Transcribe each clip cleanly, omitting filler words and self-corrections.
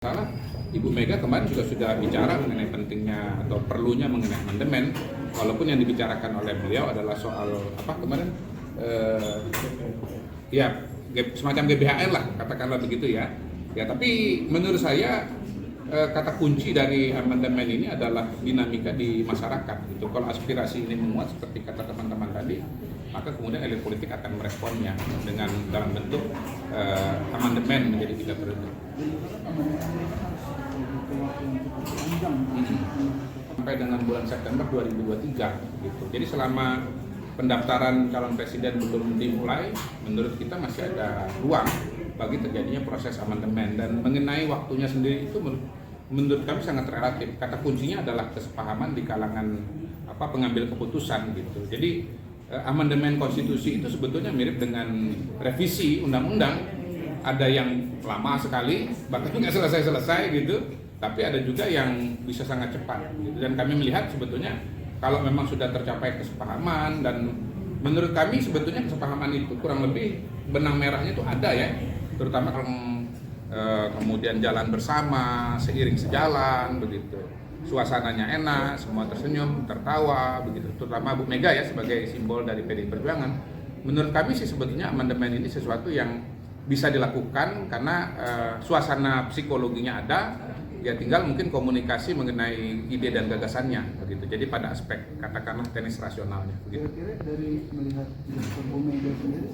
Salah, Ibu Mega kemarin juga sudah bicara mengenai pentingnya atau perlunya mengenai amandemen, walaupun yang dibicarakan oleh beliau adalah soal apa kemarin, ya semacam GBHN lah, katakanlah begitu ya. Ya tapi menurut saya kata kunci dari amandemen ini adalah dinamika di masyarakat. Gitu. Kalau aspirasi ini menguat seperti kata teman-teman tadi, maka kemudian elit politik akan meresponnya dengan dalam bentuk amandemen menjadi 3 periode. Sampai dengan bulan September 2023 gitu. Jadi selama pendaftaran calon presiden belum dimulai, menurut kita masih ada ruang bagi terjadinya proses amandemen, dan mengenai waktunya sendiri itu menurut kami sangat relatif. Kata kuncinya adalah kesepahaman di kalangan pengambil keputusan gitu. Jadi amandemen konstitusi itu sebetulnya mirip dengan revisi undang-undang. Ada yang lama sekali, bahkan nggak selesai-selesai gitu, tapi ada juga yang bisa sangat cepat gitu. Dan kami melihat sebetulnya kalau memang sudah tercapai kesepahaman, dan menurut kami sebetulnya kesepahaman itu kurang lebih benang merahnya itu ada ya, terutama kalau kemudian jalan bersama, seiring sejalan begitu, suasananya enak, semua tersenyum, tertawa begitu, terutama Bu Mega ya sebagai simbol dari PDI Perjuangan. Menurut kami sih sebetulnya amandemen ini sesuatu yang bisa dilakukan karena suasana psikologinya ada, ya tinggal mungkin komunikasi mengenai ide dan gagasannya begitu. Jadi pada aspek katakanlah teknis rasionalnya begitu. Kira-kira dari melihat Bu Mega sendiri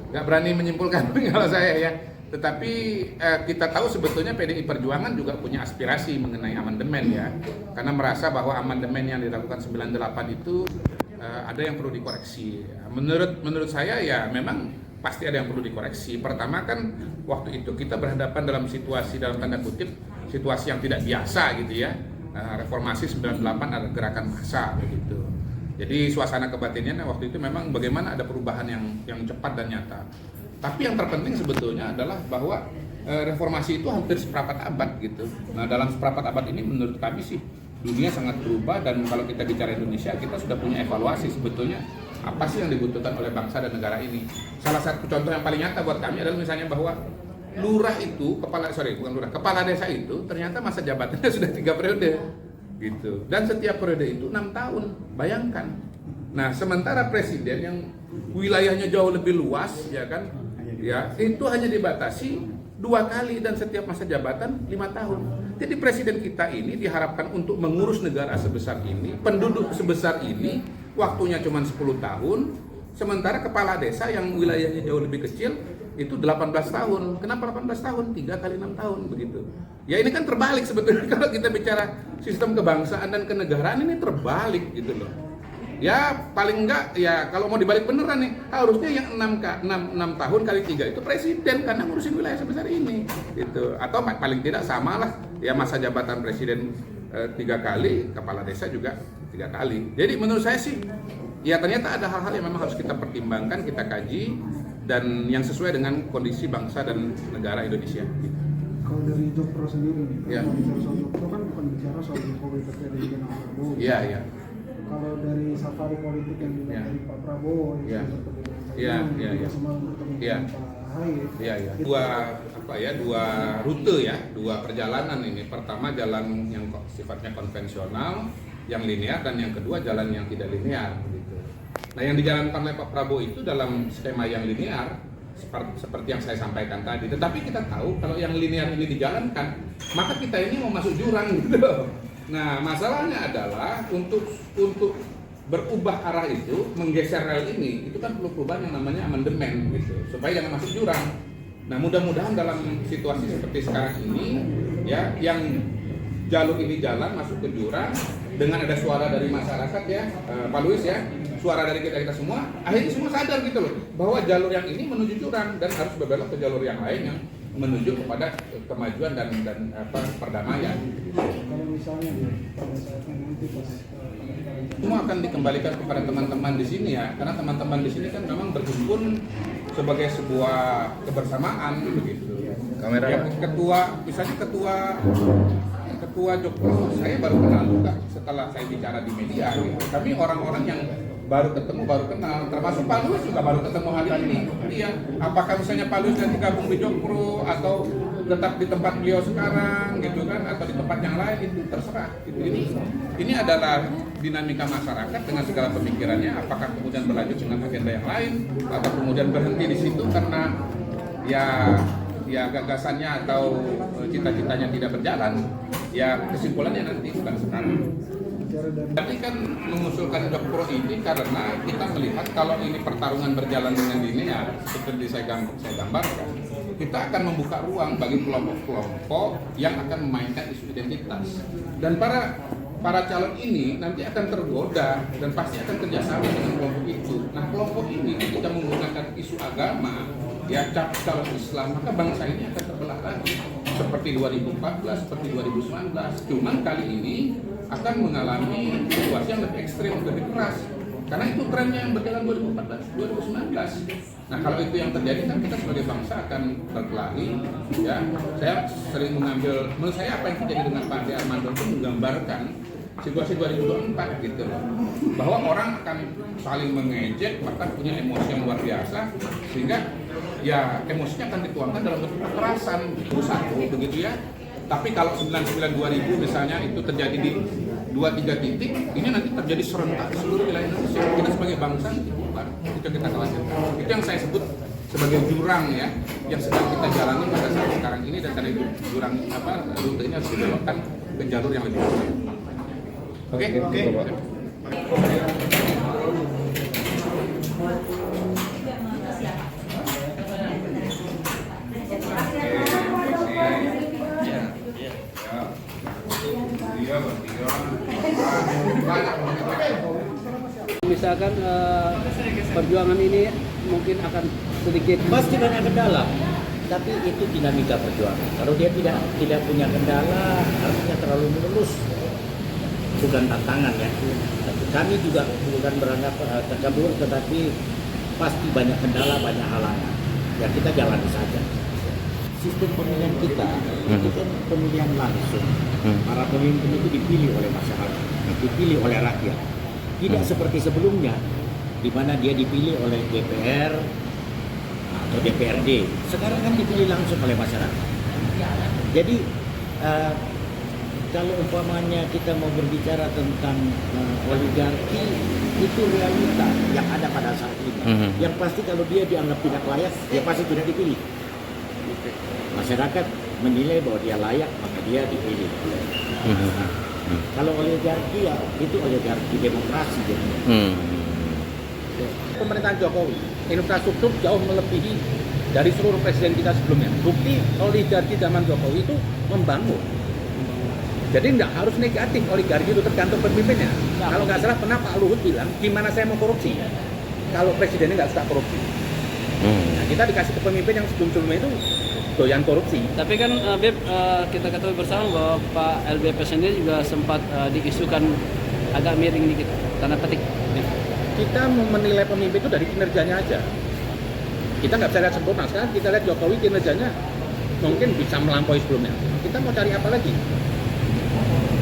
nggak berani menyimpulkan kalau saya ya. Tetapi kita tahu sebetulnya PDI Perjuangan juga punya aspirasi mengenai amandemen ya, karena merasa bahwa amandemen yang dilakukan 98 itu ada yang perlu dikoreksi. Menurut saya ya memang pasti ada yang perlu dikoreksi. Pertama kan waktu itu kita berhadapan dalam situasi dalam tanda kutip situasi yang tidak biasa gitu ya. Reformasi 98 ada gerakan massa begitu. Jadi suasana kebatinannya waktu itu memang bagaimana ada perubahan yang cepat dan nyata. Tapi yang terpenting sebetulnya adalah bahwa reformasi itu hampir seperempat abad gitu. Nah dalam seperempat abad ini menurut kami sih dunia sangat berubah, dan kalau kita bicara Indonesia kita sudah punya evaluasi sebetulnya apa sih yang dibutuhkan oleh bangsa dan negara ini. Salah satu contoh yang paling nyata buat kami adalah misalnya bahwa lurah itu, kepala desa itu ternyata masa jabatannya sudah 3 periode gitu. Dan setiap periode itu 6 tahun, bayangkan. Nah sementara presiden yang wilayahnya jauh lebih luas ya kan, ya itu hanya dibatasi 2 kali dan setiap masa jabatan 5 tahun. Jadi presiden kita ini diharapkan untuk mengurus negara sebesar ini, penduduk sebesar ini, waktunya cuma 10 tahun, sementara kepala desa yang wilayahnya jauh lebih kecil itu 18 tahun. Kenapa 18 tahun? 3 kali 6 tahun begitu. Ya ini kan terbalik sebetulnya kalau kita bicara sistem kebangsaan dan kenegaraan, ini terbalik gitu loh. Ya paling enggak ya kalau mau dibalik beneran nih, harusnya yang 6 tahun kali 3 itu presiden karena ngurusin wilayah sebesar ini gitu. Atau paling tidak samalah ya masa jabatan presiden 3 kali, kepala desa juga 3 kali. Jadi menurut saya sih ya ternyata ada hal-hal yang memang harus kita pertimbangkan, kita kaji, dan yang sesuai dengan kondisi bangsa dan negara Indonesia gitu. Kalau dari Jokpro sendiri nih, Ya. bicara soal Jokpro kan bukan bicara soal Jokowi tapi ada juga nama Prabowo. Iya, iya. Kalau dari safari politik yang dilakukan dari Pak Prabowo, Ya. yang bertemu dengan Caimin, Ya, ya, juga ya. semalam bertemu Ya. dengan Pak Ahy. Iya, iya. Dua rute ya, 2 perjalanan ini. Pertama jalan yang sifatnya konvensional, yang linear, dan yang kedua jalan yang tidak linear gitu. Nah, yang dijalankan oleh Pak Prabowo itu dalam skema yang linear seperti yang saya sampaikan tadi. Tetapi kita tahu kalau yang linear ini dijalankan, maka kita ini mau masuk jurang gitu. Nah, masalahnya adalah untuk berubah arah itu, menggeser rel ini, itu kan perlu perubahan yang namanya amandemen gitu, supaya jangan masuk jurang. Nah, mudah-mudahan dalam situasi seperti sekarang ini ya, yang jalur ini jalan masuk ke jurang dengan ada suara dari masyarakat ya, Pak Luis ya, suara dari kita semua, akhirnya semua sadar gitu loh bahwa jalur yang ini menuju jurang dan harus berbelok ke jalur yang lain yang menuju kepada kemajuan dan perdamaian. Kalau misalnya pada saatnya nanti pas Semua akan dikembalikan kepada teman-teman di sini ya, karena teman-teman di sini kan memang berhimpun sebagai sebuah kebersamaan begitu. Kamera. Ya, misalnya ketua Jokpro saya baru kenal juga setelah saya bicara di media gitu. Kami orang-orang yang baru ketemu, baru kenal, termasuk Pak Luis juga baru ketemu hari ini. Iya, apakah misalnya Pak Luis nanti gabung di Jokpro atau tetap di tempat beliau sekarang gitu kan, atau di tempat yang lain itu terserah. Ini adalah dinamika masyarakat dengan segala pemikirannya. Apakah kemudian berlanjut dengan agenda yang lain, atau kemudian berhenti di situ karena ya gagasannya atau cita-citanya tidak berjalan, ya kesimpulannya nanti bukan sekarang. Tapi kan mengusulkan job pro ini karena kita melihat kalau ini pertarungan berjalan dengan linear seperti saya gambarkan, kita akan membuka ruang bagi kelompok-kelompok yang akan memainkan isu identitas, dan para calon ini nanti akan tergoda dan pasti akan kerjasama dengan kelompok itu. Nah, kelompok ini ketika menggunakan isu agama, ya calon Islam, maka bangsa ini akan terbelah lagi seperti 2014, seperti 2019. Cuman kali ini akan mengalami situasi yang lebih ekstrim, lebih keras, karena itu trennya yang berjalan 2014, 2019. Nah, kalau itu yang terjadi kan kita sebagai bangsa akan berkelahi. Ya, saya sering mengambil, menurut saya apa yang terjadi dengan Pak Ade Armando itu menggambarkan situasi 2024 gitu loh, bahwa orang akan saling mengejek, bahkan punya emosi yang luar biasa, sehingga ya emosinya akan dituangkan dalam bentuk kekerasan satu begitu ya. Tapi kalau 99-2000 misalnya itu terjadi di 2-3 titik, ini nanti terjadi serentak di seluruh wilayah Indonesia. Kita sebagai bangsa bukan, itu kita khawatirkan. Itu yang saya sebut sebagai jurang ya, yang sedang kita jalani pada saat sekarang ini, dan karena itu jurang rutenya harus dibelokkan ke jalur yang lebih baik. Oke. Misalkan perjuangan ini mungkin akan sedikit pasti banyak kendala, tapi itu dinamika perjuangan. Kalau dia tidak punya kendala, artinya terlalu mulus, bukan tantangan ya. Tapi kami juga bukan beranggap terkabur, tetapi pasti banyak kendala, banyak halangan. Ya kita jalani saja. Sistem pemilihan kita itu kan pemilihan langsung. Para pemimpin itu dipilih oleh masyarakat, dipilih oleh rakyat. Tidak seperti sebelumnya, di mana dia dipilih oleh DPR atau DPRD. Sekarang kan dipilih langsung oleh masyarakat. Jadi kalau umpamanya kita mau berbicara tentang oligarki, itu realita yang ada pada saat ini. Yang pasti kalau dia dianggap tidak layak, dia pasti tidak dipilih. Masyarakat menilai bahwa dia layak, maka dia dipilih. Kalau oligarki ya itu oligarki demokrasi jadinya. pemerintahan Jokowi, infrastruktur jauh melebihi dari seluruh presiden kita sebelumnya. Bukti oligarki zaman Jokowi itu membangun. Jadi nggak harus negatif oligarki itu, tergantung pemimpinnya. Kalau nggak salah pernah Pak Luhut bilang, gimana saya mau korupsi kalau presidennya nggak suka korupsi. Nah, kita dikasih kepemimpinan yang sebelum-sebelumnya itu doyan korupsi. Tapi kan Beb, kita ketahui bersama bahwa Pak LBP sendiri juga sempat diisukan agak miring dikit, tanda petik. Kita menilai pemimpin itu dari kinerjanya aja. Kita nggak bisa lihat sempurna. Sekarang kita lihat Jokowi kinerjanya mungkin bisa melampaui sebelumnya. Kita mau cari apa lagi?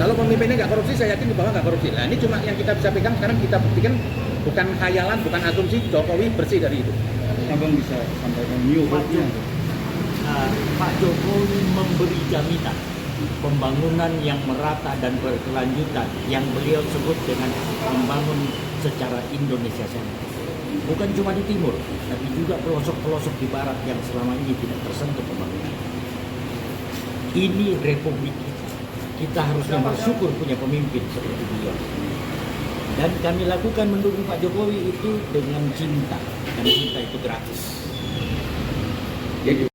Kalau pemimpinnya nggak korupsi, saya yakin di bawah nggak korupsi. Nah, ini cuma yang kita bisa pegang sekarang, kita buktikan bukan khayalan, bukan asumsi, Jokowi bersih dari itu. Abang bisa sampaikan new hope-nya. Pak Jokowi memberi jaminan pembangunan yang merata dan berkelanjutan yang beliau sebut dengan membangun secara Indonesia sentris. Bukan cuma di timur, tapi juga pelosok-pelosok di barat yang selama ini tidak tersentuh pembangunan. Ini republik kita. Kita harusnya bersyukur punya pemimpin seperti beliau. Dan kami lakukan mendukung Pak Jokowi itu dengan cinta. Dan cinta itu gratis. Jadi